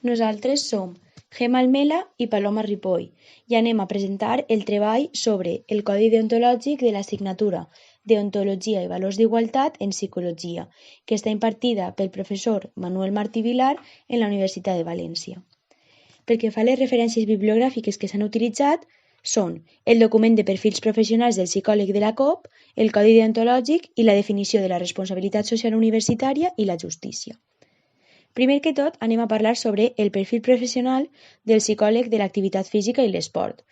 Nosaltres som Gemma Almela i Paloma Ripoll i anem a presentar el treball sobre el Codi Deontològic de l'assignatura Deontologia i Valors d'Igualtat en Psicologia, que està impartida pel professor Manuel Martí Vilar en la Universitat de València. Pel que fa a les referències bibliogràfiques que s'han utilitzat, són el document de perfils professionals del psicòleg de la COP, el Codi Deontològic i la definició de la responsabilitat social universitària i la justícia. Primer que tot, anem a parlar sobre el perfil professional del psicòleg de l'activitat física i l'esport.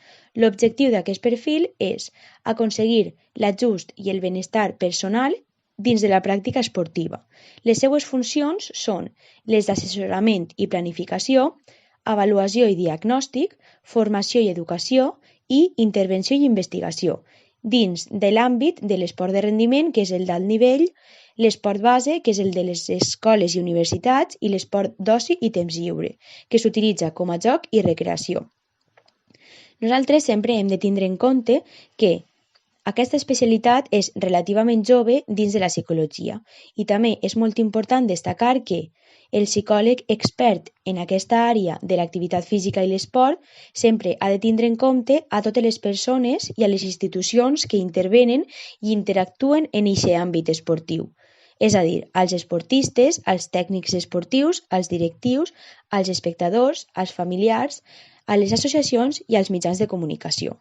L'objectiu d'aquest perfil és aconseguir l'ajust i el benestar personal dins de la pràctica esportiva. Les seues funcions són les d'assessorament i planificació, avaluació i diagnòstic, formació i educació i intervenció i investigació, dins de l'àmbit de l'esport de rendiment, que és el d'alt nivell, l'esport base, que és el de les escoles i universitats, i l'esport d'oci i temps lliure, que s'utilitza com a joc i recreació. Nosaltres sempre hem de tindre en compte que aquesta especialitat és relativament jove dins de la psicologia i també és molt important destacar que el psicòleg expert en aquesta àrea de l'activitat física i l'esport sempre ha de tindre en compte a totes les persones i a les institucions que intervenen i interactuen en aquest àmbit esportiu. És a dir, als esportistes, als tècnics esportius, als directius, als espectadors, als familiars, a les associacions i als mitjans de comunicació.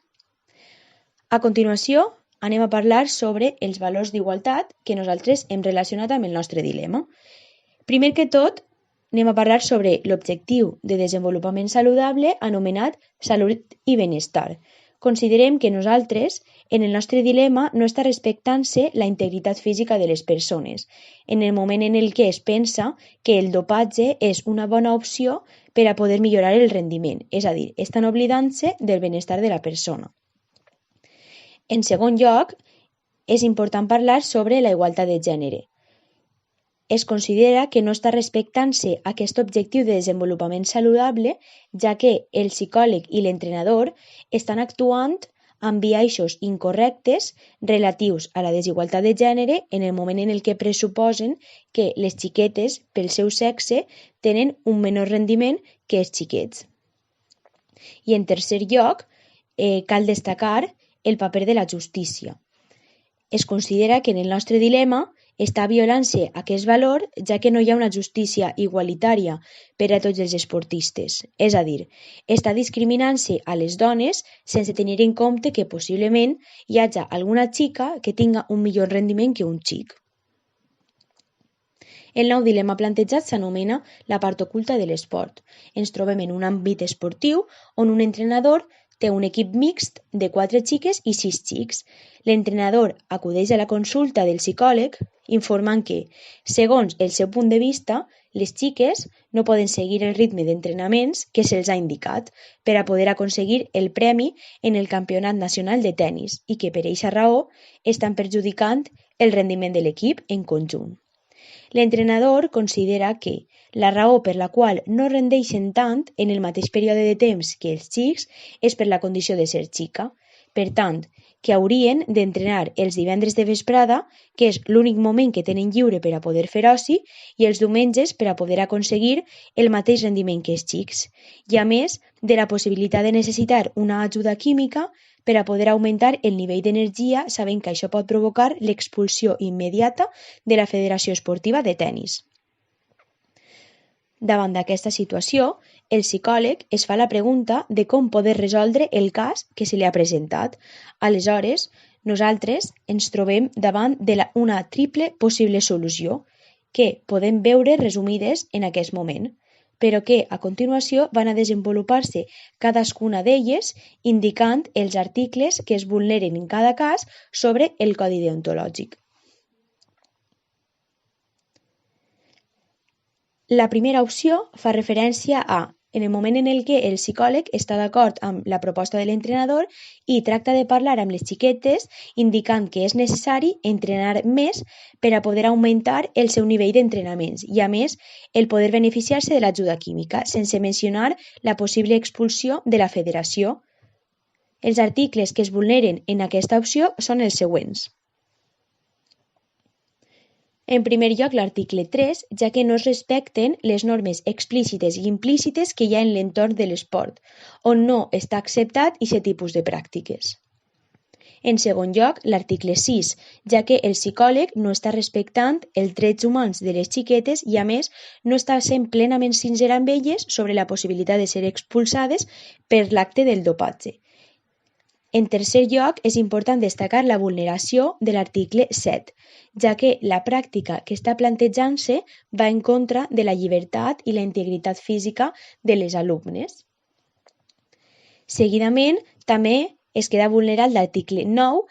A continuació, anem a parlar sobre els valors d'igualtat que nosaltres hem relacionat amb el nostre dilema. Primer que tot, anem a parlar sobre l'objectiu de desenvolupament saludable anomenat salut i benestar. Considerem que nosaltres, en el nostre dilema, no està respectant-se la integritat física de les persones, en el moment en el que es pensa que el dopatge és una bona opció per a poder millorar el rendiment, és a dir, estan oblidant-se del benestar de la persona. En segon lloc, és important parlar sobre la igualtat de gènere. Es considera que no està respectant-se aquest objectiu de desenvolupament saludable, ja que el psicòleg i l'entrenador estan actuant amb biaixos incorrectes relatius a la desigualtat de gènere en el moment en el que pressuposen que les xiquetes, pel seu sexe, tenen un menor rendiment que els xiquets. I en tercer lloc, cal destacar el paper de la justícia. Es considera que en el nostre dilema està violant-se aquest valor, ja que no hi ha una justícia igualitària per a tots els esportistes. És a dir, està discriminant-se a les dones sense tenir en compte que possiblement hi hagi alguna xica que tinga un millor rendiment que un xic. El nou dilema plantejat s'anomena la part oculta de l'esport. Ens trobem en un àmbit esportiu on un entrenador té un equip mixt de 4 xiques i 6 xics. L'entrenador acudeix a la consulta del psicòleg informant que, segons el seu punt de vista, les xiques no poden seguir el ritme d'entrenaments que se'ls ha indicat per a poder aconseguir el premi en el Campionat Nacional de Tenis i que per aquesta raó estan perjudicant el rendiment de l'equip en conjunt. L'entrenador considera que la raó per la qual no rendeixen tant en el mateix període de temps que els xics és per la condició de ser xica. Per tant, que haurien d'entrenar els divendres de vesprada, que és l'únic moment que tenen lliure per a poder fer oci, i els diumenges per a poder aconseguir el mateix rendiment que els xics. I a més de la possibilitat de necessitar una ajuda química per a poder augmentar el nivell d'energia, sabent que això pot provocar l'expulsió immediata de la Federació Esportiva de Tenis. Davant d'aquesta situació, el psicòleg es fa la pregunta de com poder resoldre el cas que se li ha presentat. Aleshores, nosaltres ens trobem davant una triple possible solució que podem veure resumides en aquest moment, però que a continuació van a desenvolupar-se cadascuna d'elles indicant els articles que es vulneren en cada cas sobre el codi deontològic. La primera opció fa referència a en el moment en el que el psicòleg està d'acord amb la proposta de l'entrenador i tracta de parlar amb les xiquetes indicant que és necessari entrenar més per a poder augmentar el seu nivell d'entrenaments i, a més, el poder beneficiar-se de l'ajuda química, sense mencionar la possible expulsió de la federació. Els articles que es vulneren en aquesta opció són els següents. En primer lloc, l'article 3, ja que no es respecten les normes explícites i implícites que hi ha en l'entorn de l'esport, on no està acceptat aquest tipus de pràctiques. En segon lloc, l'article 6, ja que el psicòleg no està respectant els drets humans de les xiquetes i, a més, no està sent plenament sincer amb elles sobre la possibilitat de ser expulsades per l'acte del dopatge. En tercer lloc, és important destacar la vulneració de l'article 7, ja que la pràctica que està plantejant-se va en contra de la llibertat i la integritat física de les alumnes. Seguidament, també es queda vulnerat l'article 9,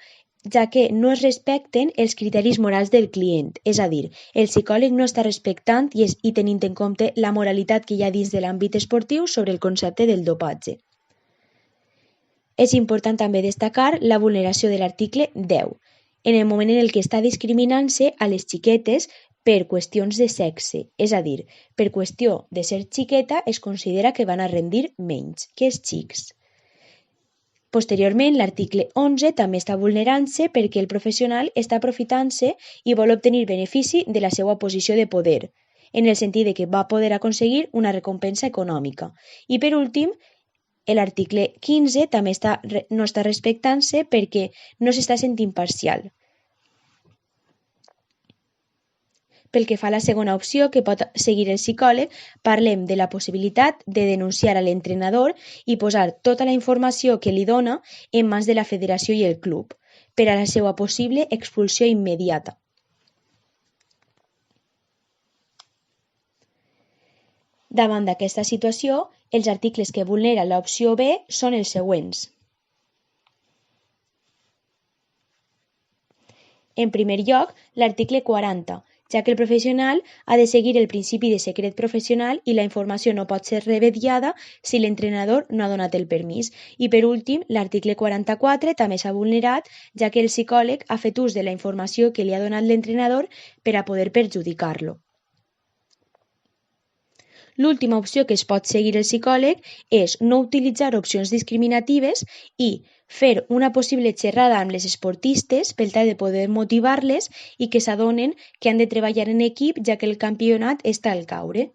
ja que no es respecten els criteris morals del client, és a dir, el psicòleg no està respectant i tenint en compte la moralitat que hi ha dins de l'àmbit esportiu sobre el concepte del dopatge. És important també destacar la vulneració de l'article 10, en el moment en el que està discriminant-se a les xiquetes per qüestions de sexe, és a dir, per qüestió de ser xiqueta es considera que van a rendir menys que els xics. Posteriorment, l'article 11 també està vulnerant-se perquè el professional està aprofitant-se i vol obtenir benefici de la seva posició de poder, en el sentit de que va poder aconseguir una recompensa econòmica. I per últim, l'article 15 també no està respectant-se perquè no s'està sent imparcial. Pel que fa a la segona opció que pot seguir el psicòleg, parlem de la possibilitat de denunciar a l'entrenador i posar tota la informació que li dona en mans de la federació i el club, per a la seva possible expulsió immediata. Davant d'aquesta situació, els articles que vulnera l'opció B són els següents. En primer lloc, l'article 40, ja que el professional ha de seguir el principi de secret professional i la informació no pot ser revediada si l'entrenador no ha donat el permís. I per últim, l'article 44 també s'ha vulnerat, ja que el psicòleg ha fet ús de la informació que li ha donat l'entrenador per a poder perjudicar-lo. L'última opció que es pot seguir el psicòleg és no utilitzar opcions discriminatives i fer una possible xerrada amb les esportistes per tal de poder motivar-les i que s'adonen que han de treballar en equip ja que el campionat està al caure.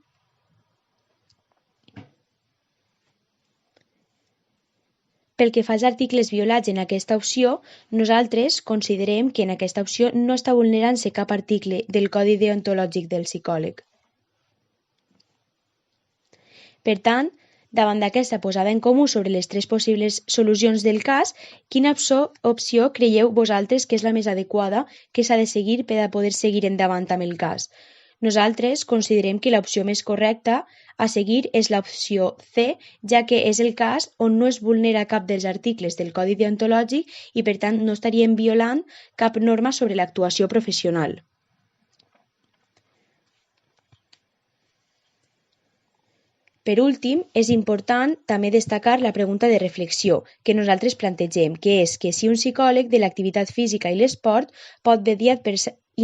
Pel que fa als articles violats en aquesta opció, nosaltres considerem que en aquesta opció no està vulnerant-se cap article del Codi Deontològic del psicòleg. Per tant, davant d'aquesta posada en comú sobre les tres possibles solucions del cas, quina opció creieu vosaltres que és la més adequada que s'ha de seguir per a poder seguir endavant amb el cas? Nosaltres considerem que l'opció més correcta a seguir és l'opció C, ja que és el cas on no es vulnera cap dels articles del Codi Deontològic i per tant no estaríem violant cap norma sobre l'actuació professional. Per últim, és important també destacar la pregunta de reflexió que nosaltres plantegem, que és que si un psicòleg de l'activitat física i l'esport pot vetllar per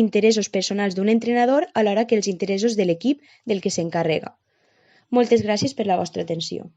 interessos personals d'un entrenador alhora que els interessos de l'equip del que s'encarrega. Moltes gràcies per la vostra atenció.